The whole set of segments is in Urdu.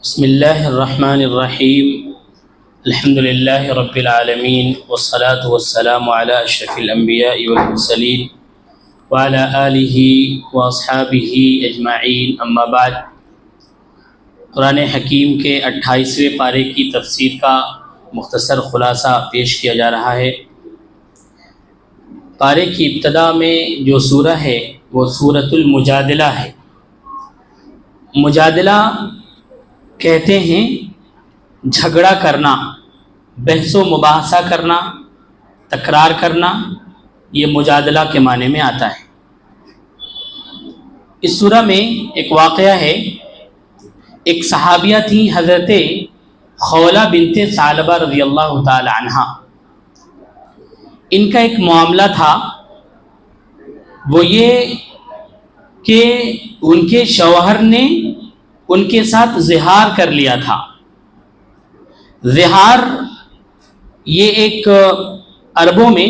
بسم اللہ الرحمن الرحیم الحمد للہ رب العالمین والصلاة والسلام علی اشرف الانبیاء والمرسلین وعلی آلہ واصحابہ اجمعین، اما بعد۔ قرآن حکیم کے 28ویں پارے کی تفسیر کا مختصر خلاصہ پیش کیا جا رہا ہے۔ پارے کی ابتدا میں جو سورہ ہے وہ سورۃ المجادلہ ہے۔ مجادلہ کہتے ہیں جھگڑا کرنا، بحث و مباحثہ کرنا، تکرار کرنا، یہ مجادلہ کے معنی میں آتا ہے۔ اس سورہ میں ایک واقعہ ہے۔ ایک صحابیہ تھیں حضرت خولہ بنت ثعلبہ رضی اللہ تعالی عنہ۔ ان کا ایک معاملہ تھا، وہ یہ کہ ان کے شوہر نے ان کے ساتھ زہار کر لیا تھا۔ زہار یہ ایک عربوں میں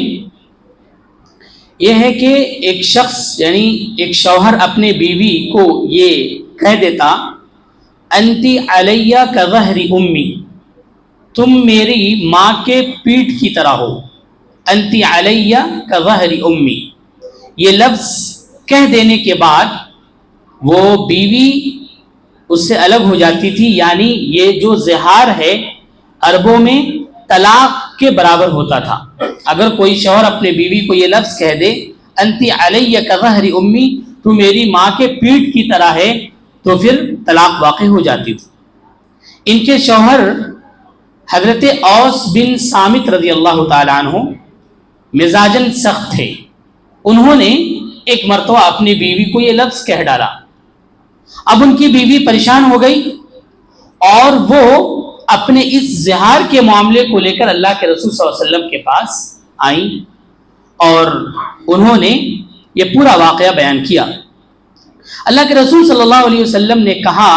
یہ ہے کہ ایک شخص یعنی ایک شوہر اپنے بیوی کو یہ کہہ دیتا، انتی علیہ کظہر امی، تم میری ماں کے پیٹھ کی طرح ہو۔ انتی علیہ کظہر امی، یہ لفظ کہہ دینے کے بعد وہ بیوی اس سے الگ ہو جاتی تھی۔ یعنی یہ جو زہار ہے عربوں میں طلاق کے برابر ہوتا تھا۔ اگر کوئی شوہر اپنے بیوی کو یہ لفظ کہہ دے، انتی علیہ کظہر امی، تو میری ماں کے پیٹھ کی طرح ہے، تو پھر طلاق واقع ہو جاتی تھی۔ ان کے شوہر حضرت اوس بن صامت رضی اللہ تعالی عنہ مزاجن سخت تھے۔ انہوں نے ایک مرتبہ اپنی بیوی کو یہ لفظ کہہ ڈالا۔ اب ان کی بیوی پریشان ہو گئی اور وہ اپنے اس زہار کے معاملے کو لے کر اللہ کے رسول صلی اللہ علیہ وسلم کے پاس آئیں اور انہوں نے یہ پورا واقعہ بیان کیا۔ اللہ کے رسول صلی اللہ علیہ وسلم نے کہا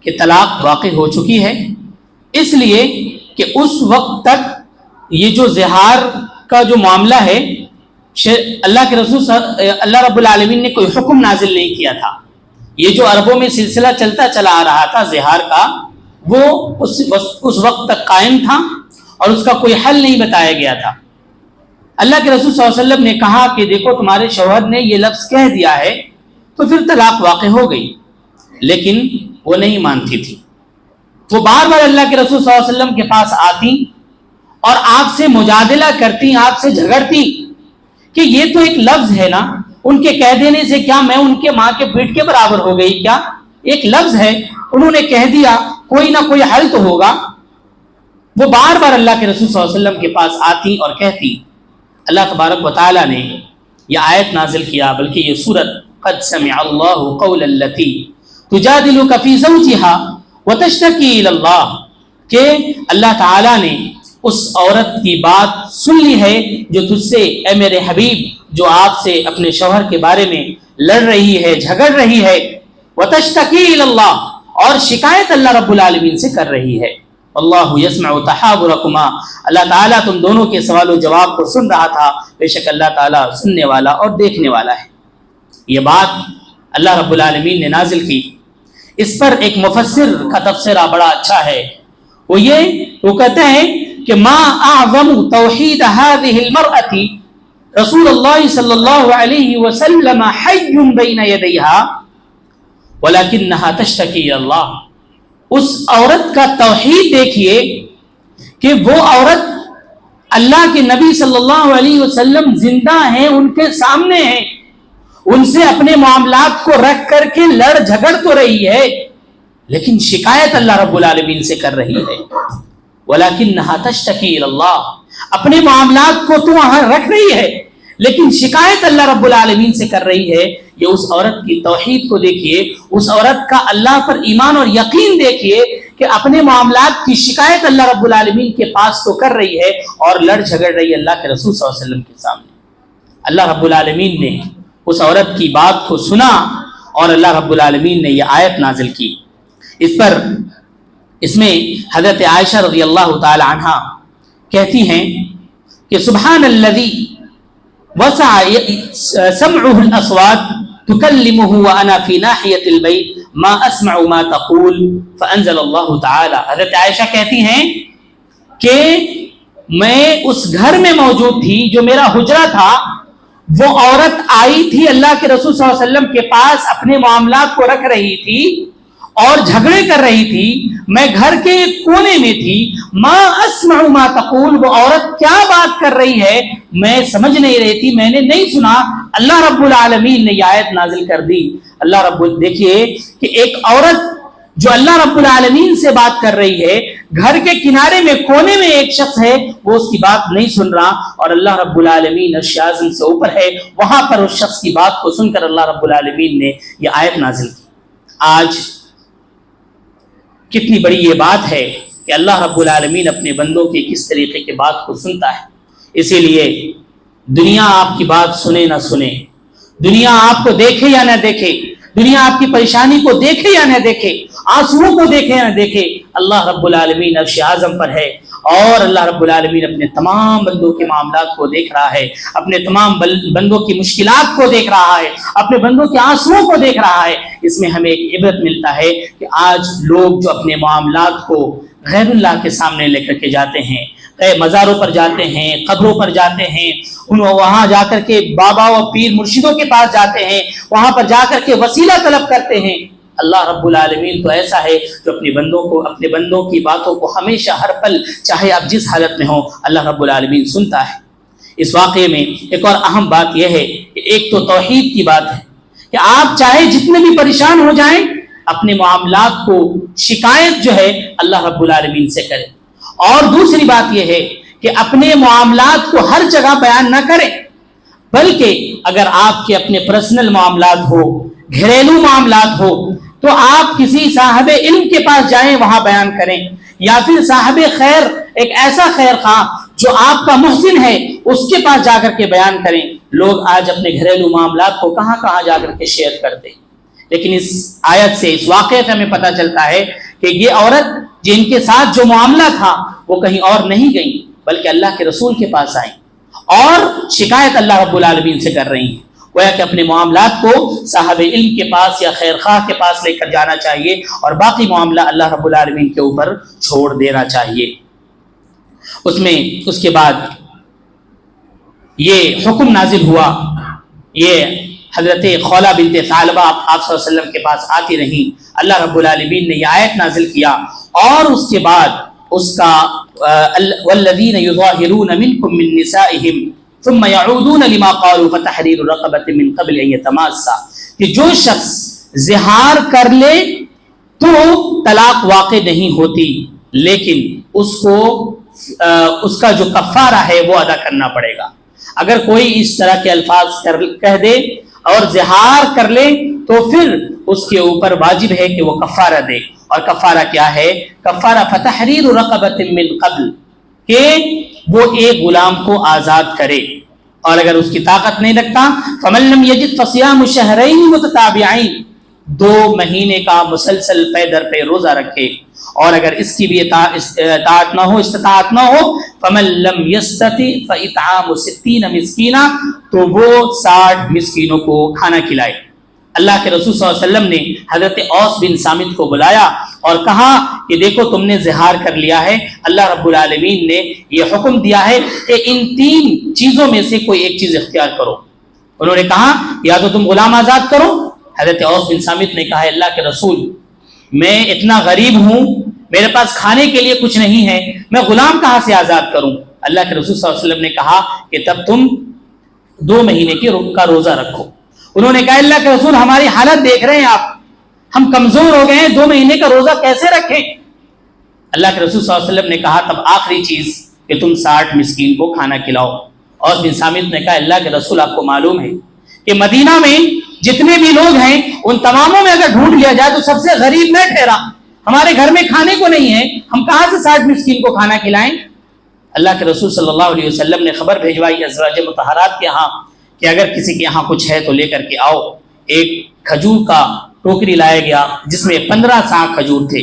کہ طلاق واقع ہو چکی ہے، اس لیے کہ اس وقت تک یہ جو زہار کا جو معاملہ ہے اللہ کے رسول اللہ رب العالمین نے کوئی حکم نازل نہیں کیا تھا۔ یہ جو عربوں میں سلسلہ چلتا چلا آ رہا تھا زہار کا، وہ اس وقت تک قائم تھا اور اس کا کوئی حل نہیں بتایا گیا تھا۔ اللہ کے رسول صلی اللہ علیہ وسلم نے کہا کہ دیکھو تمہارے شوہر نے یہ لفظ کہہ دیا ہے تو پھر طلاق واقع ہو گئی، لیکن وہ نہیں مانتی تھی۔ وہ بار بار اللہ کے رسول صلی اللہ علیہ وسلم کے پاس آتی اور آپ سے مجادلہ کرتی، آپ سے جھگڑتی کہ یہ تو ایک لفظ ہے نا، ان کے کہہ دینے سے کیا میں ان کے ماں کے پیٹ کے برابر ہو گئی؟ کیا ایک لفظ ہے، انہوں نے کہہ دیا، کوئی نہ کوئی حل تو ہوگا۔ وہ بار بار اللہ کے رسول صلی اللہ علیہ وسلم کے پاس آتی اور کہتی۔ اللہ تبارک و تعالی نے یہ آیت نازل کیا، بلکہ یہ سورت قد سمع اللہ قول التی تجادلک فی زوجہا وتشتکی الی اللہ، کہ اللہ تعالی نے اس عورت کی بات سن لی ہے جو تجھ سے اے میرے حبیب، جو آپ سے اپنے شوہر کے بارے میں لڑ رہی ہے، جھگڑ رہی ہے، وتشتکی الی اللہ، اور شکایت اللہ رب العالمین سے کر رہی ہے۔ اللہ یسمع تحاورکما، اللہ تعالیٰ تم دونوں کے سوال و جواب کو سن رہا تھا، بے شک اللہ تعالیٰ سننے والا اور دیکھنے والا ہے۔ یہ بات اللہ رب العالمین نے نازل کی۔ اس پر ایک مفسر کا تفسیرہ بڑا اچھا ہے، وہ کہتے ہیں کہ ما اعظم توحید هذه المرأة رسول اللہ صلی اللہ علیہ وسلم حی بین یدیہا ولکنہا تشتکی اللہ۔ اس عورت کا توحید دیکھیے کہ وہ عورت اللہ کے نبی صلی اللہ علیہ وسلم زندہ ہیں، ان کے سامنے ہیں، ان سے اپنے معاملات کو رکھ کر کے لڑ جھگڑ تو رہی ہے، لیکن شکایت اللہ رب العالمین سے کر رہی ہے۔ وَلَكِنَّهَا تَشْتَكِي إِلَى اللَّهِ، اپنے معاملات کو تو وہاں رکھ رہی ہے لیکن شکایت اللہ رب العالمین سے کر رہی ہے۔ یہ اس عورت کی توحید کو دیکھیے، اس عورت کا اللہ پر ایمان اور یقین دیکھیے کہ اپنے معاملات کی شکایت اللہ رب العالمین کے پاس تو کر رہی ہے اور لڑ جھگڑ رہی ہے اللہ کے رسول صلی اللہ علیہ وسلم کے سامنے۔ اللہ رب العالمین نے اس عورت کی بات کو سنا اور اللہ رب العالمین نے یہ آیت نازل کی۔ اس میں حضرت عائشہ رضی اللہ تعالی عنہ کہتی ہیں کہ سبحان الذی وسع سمعه الاصوات تكلمه وانا في ناحيه البيت ما اسمع ما تقول فانزل الله تعالى. حضرت عائشہ کہتی ہیں کہ میں اس گھر میں موجود تھی جو میرا حجرہ تھا. وہ عورت آئی تھی اللہ کے رسول صلی اللہ علیہ وسلم کے پاس, اپنے معاملات کو رکھ رہی تھی اور جھگڑے کر رہی تھی. میں گھر کے ایک کونے میں تھی. ما اسمع ما تقول, وہ عورت کیا بات کر رہی ہے میں سمجھ نہیں رہی تھی, میں نے نہیں سنا. اللہ رب العالمین نے یہ آیت نازل کر دی. دیکھیے کہ ایک عورت جو اللہ رب العالمین سے بات کر رہی ہے, گھر کے کنارے میں کونے میں ایک شخص ہے, وہ اس کی بات نہیں سن رہا, اور اللہ رب العالمین عرش اعظم سے اوپر ہے, وہاں پر اس شخص کی بات کو سن کر اللہ رب العالمین نے یہ آیت نازل کی. آج کتنی بڑی یہ بات ہے کہ اللہ رب العالمین اپنے بندوں کی کس طریقے کی بات کو سنتا ہے. اسی لیے دنیا آپ کی بات سنے نہ سنے, دنیا آپ کو دیکھے یا نہ دیکھے, دنیا آپ کی پریشانی کو دیکھے یا نہ دیکھے, آنسوؤں کو دیکھے یا نہ دیکھے, اللہ رب العالمین عرش اعظم پر ہے, اور اللہ رب العالمین اپنے تمام بندوں کے معاملات کو دیکھ رہا ہے, اپنے تمام بندوں کی مشکلات کو دیکھ رہا ہے, اپنے بندوں کے آنسوؤں کو دیکھ رہا ہے. اس میں ہمیں ایک عبرت ملتا ہے کہ آج لوگ جو اپنے معاملات کو غیر اللہ کے سامنے لے کر کے جاتے ہیں, مزاروں پر جاتے ہیں, قبروں پر جاتے ہیں, وہاں جا کر کے بابا و پیر مرشدوں کے پاس جاتے ہیں, وہاں پر جا کر کے وسیلہ طلب کرتے ہیں. اللہ رب العالمین تو ایسا ہے جو اپنے بندوں کی باتوں کو ہمیشہ ہر پل, چاہے آپ جس حالت میں ہوں, اللہ رب العالمین سنتا ہے. اس واقعے میں ایک اور اہم بات یہ ہے کہ ایک تو توحید کی بات ہے کہ آپ چاہے جتنے بھی پریشان ہو جائیں, اپنے معاملات کو شکایت جو ہے اللہ رب العالمین سے کریں. اور دوسری بات یہ ہے کہ اپنے معاملات کو ہر جگہ بیان نہ کریں, بلکہ اگر آپ کے اپنے پرسنل معاملات ہو, گھریلو معاملات ہو, تو آپ کسی صاحب علم کے پاس جائیں, وہاں بیان کریں, یا پھر صاحب خیر, ایک ایسا خیر خواہ جو آپ کا محسن ہے, اس کے پاس جا کر کے بیان کریں. لوگ آج اپنے گھریلو معاملات کو کہاں کہاں جا کر کے شیئر کرتے, لیکن اس آیت سے, اس واقعے سے ہمیں پتہ چلتا ہے کہ یہ عورت جن کے ساتھ جو معاملہ تھا وہ کہیں اور نہیں گئی, بلکہ اللہ کے رسول کے پاس آئیں اور شکایت اللہ رب العالمین سے کر رہی ہیں. گویا کہ اپنے معاملات کو صاحب علم کے پاس یا خیر خواہ کے پاس لے کر جانا چاہیے, اور باقی معاملہ اللہ رب العالمین کے اوپر چھوڑ دینا چاہیے. اس کے بعد یہ حکم نازل ہوا, یہ حضرت خولہ بنت ثعلبہ آپ صلی اللہ علیہ وسلم کے پاس آتی رہیں, اللہ رب العالمین نے یہ آیت نازل کیا, اور اس کے بعد اس کا والذین یظاہرون منکم من نسائہم ثم یعودون لما قالوا فتحریر رقبۃ من قبل ان یتماسا, کہ جو شخص زہار کر لے تو طلاق واقع نہیں ہوتی, لیکن اس کا جو کفارہ ہے وہ ادا کرنا پڑے گا. اگر کوئی اس طرح کے الفاظ کہہ دے اور زہار کر لے تو پھر اس کے اوپر واجب ہے کہ وہ کفارہ دے. اور کفارہ کیا ہے؟ کفارہ فتحریر رقبۃ من قبل, کہ وہ ایک غلام کو آزاد کرے, اور اگر اس کی طاقت نہیں رکھتا فمن لم یجد فصیام شہرین متتابعین, 2 مہینے کا مسلسل پے در پے روزہ رکھے, اور اگر اس کی بھی استطاعت نہ ہو فمن لم یستطع فاطعام 60 مسکینا, تو وہ 60 مسکینوں کو کھانا کھلائے. اللہ کے رسول صلی اللہ علیہ وسلم نے حضرت اوس بن صامت کو بلایا اور کہا کہ دیکھو تم نے زہار کر لیا ہے, اللہ رب العالمین نے یہ حکم دیا ہے کہ ان 3 چیزوں میں سے کوئی ایک چیز اختیار کرو. انہوں نے کہا یا تو تم غلام آزاد کرو. حضرت اوس بن صامت نے کہا اللہ کے رسول, میں اتنا غریب ہوں, میرے پاس کھانے کے لیے کچھ نہیں ہے, میں غلام کہاں سے آزاد کروں؟ اللہ کے رسول صلی اللہ علیہ وسلم نے کہا کہ تب تم 2 مہینے کا روزہ رکھو. انہوں نے کہا اللہ کے رسول ہماری حالت دیکھ رہے ہیں آپ, ہم کمزور ہو گئے ہیں, 2 مہینے کا روزہ کیسے رکھیں؟ اللہ کے رسول صلی اللہ علیہ وسلم نے کہا تب آخری چیز کہ تم 60 مسکین کو کھانا کھلاؤ. اور بن صامت نے کہا اللہ کے رسول آپ کو معلوم ہے کہ مدینہ میں جتنے بھی لوگ ہیں ان تماموں میں اگر ڈھونڈ لیا جائے تو سب سے غریب میں ٹھہرا, ہمارے گھر میں کھانے کو نہیں ہے, ہم کہاں سے 60 مسکین کو کھانا کھلائیں؟ اللہ کے رسول صلی اللہ علیہ وسلم نے خبر بھیجوائی ازواج مطہرات کے ہاں کہ اگر کسی کے یہاں کچھ ہے تو لے کر کے آؤ. ایک کھجور کا ٹوکری لایا گیا جس میں 15 ساگ کھجور تھے.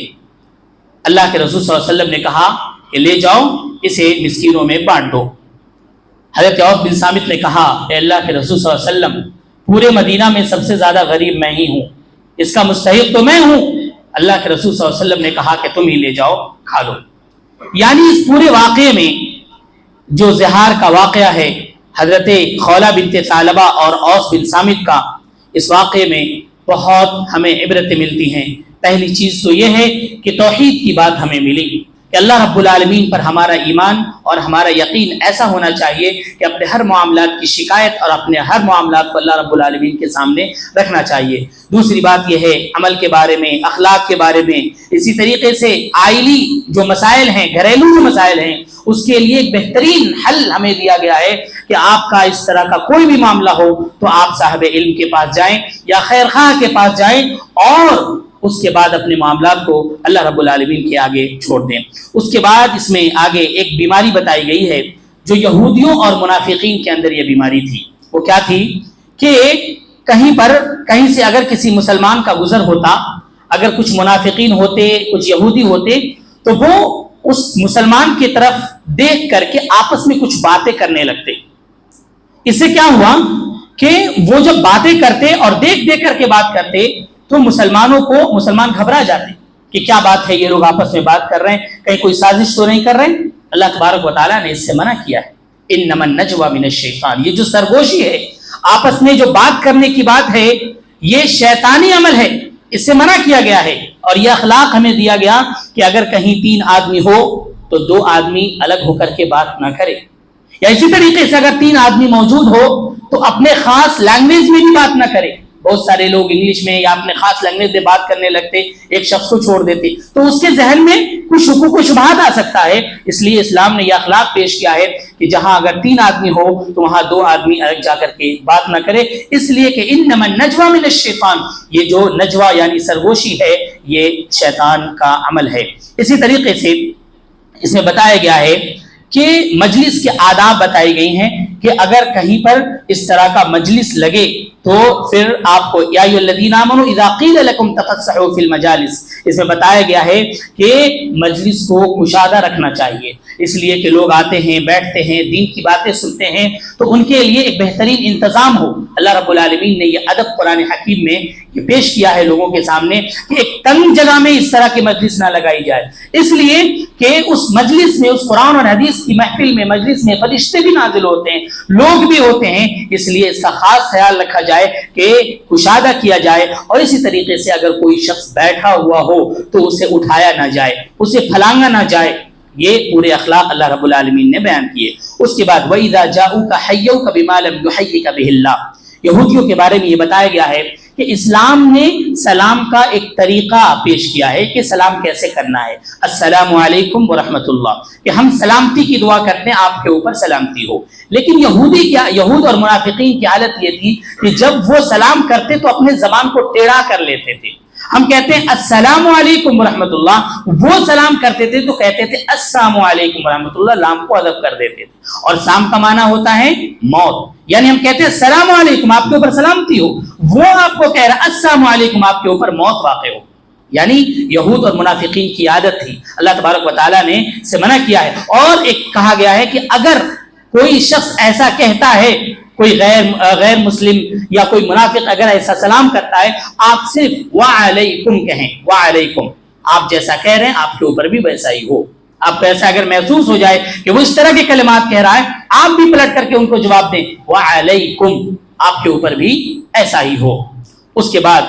اللہ کے رسول صلی اللہ علیہ وسلم نے کہا کہ لے جاؤ, اسے مسکینوں میں بانٹ دو. حضرت اوس بن صامت نے کہا اے اللہ کے رسول صلی اللہ علیہ وسلم, پورے مدینہ میں سب سے زیادہ غریب میں ہی ہوں، اس کا مستحق تو میں ہوں۔ اللہ کے رسول صلی اللہ علیہ وسلم نے کہا کہ تم ہی لے جاؤ، کھا لو۔ یعنی اس پورے واقعے میں جو زہار کا واقعہ ہے حضرت خولہ بنت ثعلبہ اور اوس بن صامت کا، اس واقعے میں بہت ہمیں عبرتیں ملتی ہیں۔ پہلی چیز تو یہ ہے کہ توحید کی بات ہمیں ملی کہ اللہ رب العالمین پر ہمارا ایمان اور ہمارا یقین ایسا ہونا چاہیے کہ اپنے ہر معاملات کی شکایت اور اپنے ہر معاملات کو اللہ رب العالمین کے سامنے رکھنا چاہیے۔ دوسری بات یہ ہے عمل کے بارے میں، اخلاق کے بارے میں، اسی طریقے سے آئلی جو مسائل ہیں، گھریلو جو مسائل ہیں، اس کے لیے ایک بہترین حل ہمیں دیا گیا ہے کہ آپ کا اس طرح کا کوئی بھی معاملہ ہو تو آپ صاحب علم کے پاس جائیں یا خیر خواہ کے پاس جائیں اور اس کے بعد اپنے معاملات کو اللہ رب العالمین کے آگے چھوڑ دیں۔ اس کے بعد اس میں آگے ایک بیماری بتائی گئی ہے جو یہودیوں اور منافقین کے اندر یہ بیماری تھی۔ وہ کیا تھی کہ کہیں سے اگر کسی مسلمان کا گزر ہوتا، اگر کچھ منافقین ہوتے، کچھ یہودی ہوتے، تو وہ اس مسلمان کی طرف دیکھ کر کے آپس میں کچھ باتیں کرنے لگتے۔ اس سے کیا ہوا کہ وہ جب باتیں کرتے اور دیکھ کر کے بات کرتے تو مسلمان گھبرا جاتے کہ کیا بات ہے، یہ لوگ آپس میں بات کر رہے ہیں، کہیں کوئی سازش تو نہیں کر رہے ہیں۔ اللہ تبارک و تعالیٰ نے اس سے منع کیا ہے، انما النجوى من الشیطان، یہ جو سرگوشی ہے، آپس میں جو بات کرنے کی بات ہے، یہ شیطانی عمل ہے، اس سے منع کیا گیا ہے۔ اور یہ اخلاق ہمیں دیا گیا کہ اگر کہیں 3 آدمی ہو تو 2 آدمی الگ ہو کر کے بات نہ کرے، یا اسی طریقے سے اگر 3 آدمی موجود ہو تو اپنے خاص لینگویج میں بھی بات نہ کرے۔ بہت سارے لوگ انگلش میں یا اپنے خاص لینگویج میں بات کرنے لگتے، ایک شخص کو چھوڑ دیتے تو اس کے ذہن میں کچھ شکوک و شبہات آ سکتا ہے۔ اس لیے اسلام نے یہ اخلاق پیش کیا ہے کہ جہاں اگر 3 آدمی ہو تو وہاں 2 آدمی الگ جا کر کے بات نہ کرے، اس لیے کہ انما النجوى من الشیطان، یہ جو نجوہ یعنی سرگوشی ہے یہ شیطان کا عمل ہے۔ اسی طریقے سے اس میں بتایا گیا ہے کہ مجلس کے آداب بتائی گئی ہیں کہ اگر کہیں پر اس طرح کا مجلس لگے تو پھر آپ کو یا ایھا الذین آمنوا اذا قیل لکم تفسحوا فی المجالس، اس میں بتایا گیا ہے کہ مجلس کو کشادہ رکھنا چاہیے، اس لیے کہ لوگ آتے ہیں، بیٹھتے ہیں، دین کی باتیں سنتے ہیں، تو ان کے لیے ایک بہترین انتظام ہو۔ اللہ رب العالمین نے یہ ادب قرآن حکیم میں یہ پیش کیا ہے لوگوں کے سامنے کہ ایک تنگ جگہ میں اس طرح کی مجلس نہ لگائی جائے، اس لیے کہ اس مجلس میں، اس قرآن اور حدیث کی محفل میں، مجلس میں فرشتے بھی نازل ہوتے ہیں، لوگ بھی ہوتے ہیں، اس لیے اس کا خاص خیال رکھا جائے کہ کشادہ کیا جائے۔ اور اسی طریقے سے اگر کوئی شخص بیٹھا ہوا ہو تو اسے اٹھایا نہ جائے، اسے پھلانگا نہ جائے۔ یہ پورے اخلاق اللہ رب العالمین نے بیان کیے۔ اس کے بعد وَإِذَا جَاءُوكَ حَيَّوْكَ بِمَا لَمْ يُحَيِّكَ بِهِ اللَّهُ، یہودیوں کے بارے میں یہ بتایا گیا ہے کہ اسلام نے سلام کا ایک طریقہ پیش کیا ہے کہ سلام کیسے کرنا ہے۔ السلام علیکم ورحمۃ اللہ، کہ ہم سلامتی کی دعا کرتے ہیں، آپ کے اوپر سلامتی ہو۔ لیکن یہود اور منافقین کی حالت یہ تھی کہ جب وہ سلام کرتے تو اپنے زبان کو ٹیڑھا کر لیتے تھے۔ ہم کہتے ہیں السلام علیکم ورحمۃ اللہ، وہ سلام کرتے تھے تو کہتے تھے السلام علیکم ورحمۃ اللہ، لام کو حذف کر دیتے تھے۔ اور سام کا معنی ہوتا ہے موت، یعنی ہم کہتے ہیں السلام علیکم، آپ کے اوپر سلامتی ہو، وہ آپ کو کہہ رہا السلام علیکم، آپ کے اوپر موت واقع ہو۔ یعنی یہود اور منافقین کی عادت تھی، اللہ تبارک و تعالیٰ نے اسے منع کیا ہے۔ اور ایک کہا گیا ہے کہ اگر کوئی شخص ایسا کہتا ہے، کوئی غیر مسلم یا کوئی منافق اگر ایسا سلام کرتا ہے، آپ صرف وعلیکم کہیں، وعلیکم، آپ جیسا کہہ رہے ہیں آپ کے اوپر بھی ویسا ہی ہو۔ آپ کو ایسا اگر محسوس ہو جائے کہ وہ اس طرح کے کلمات کہہ رہا ہے، آپ بھی پلٹ کر کے ان کو جواب دیں وعلیکم، آپ کے اوپر بھی ایسا ہی ہو۔ اس کے بعد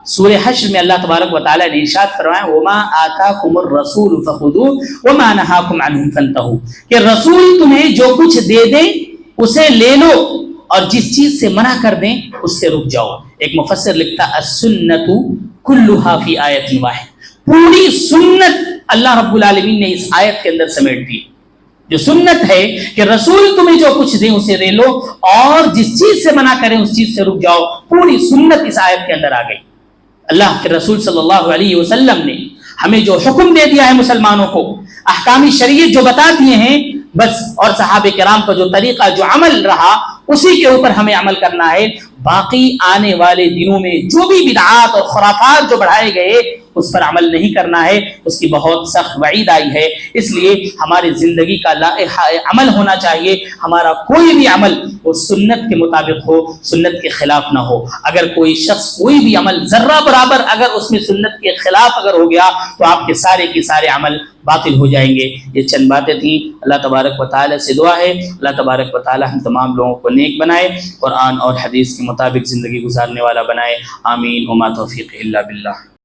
سورہ حشر میں اللہ تبارک و تعالیٰ نے ارشاد فرمایا وَمَا آتَاكُمُ الرَّسُولُ فَخُذُوهُ وَمَا نَهَاكُمْ عَنْهُ فَانْتَهُوا، کہ رسول تمہیں جو کچھ دے دیں اسے لے لو اور جس چیز سے منع کر دیں اس سے رک جاؤ۔ ایک مفسر لکھتا السنت کلھا فی آیت واحد، پوری سنت اللہ رب العالمین نے اس آیت کے اندر سمیٹ دی۔ جو سنت ہے کہ رسول تمہیں جو کچھ دیں اسے لے لو اور جس چیز سے منع کریں اس چیز سے رک جاؤ، پوری سنت اس آیت کے اندر آ گئی۔ اللہ کے رسول صلی اللہ علیہ وسلم نے ہمیں جو حکم دے دیا ہے مسلمانوں کو، احکام شریعت جو بتا دیے ہیں، بس اور صحابہ کرام کا جو طریقہ جو عمل رہا اسی کے اوپر ہمیں عمل کرنا ہے۔ باقی آنے والے دنوں میں جو بھی بدعات اور خرافات جو بڑھائے گئے اس پر عمل نہیں کرنا ہے، اس کی بہت سخت وعید آئی ہے۔ اس لیے ہماری زندگی کا لائحہ عمل ہونا چاہیے، ہمارا کوئی بھی عمل وہ سنت کے مطابق ہو، سنت کے خلاف نہ ہو۔ اگر کوئی شخص کوئی بھی عمل ذرہ برابر اگر اس میں سنت کے خلاف اگر ہو گیا تو آپ کے سارے عمل باطل ہو جائیں گے۔ یہ چند باتیں تھیں۔ اللہ تبارک و تعالیٰ سے دعا ہے اللہ تبارک و تعالیٰ ہم تمام لوگوں کو نیک بنائے، قرآن اور حدیث کے مطابق زندگی گزارنے والا بنائے۔ آمین وما توفیق الا باللہ۔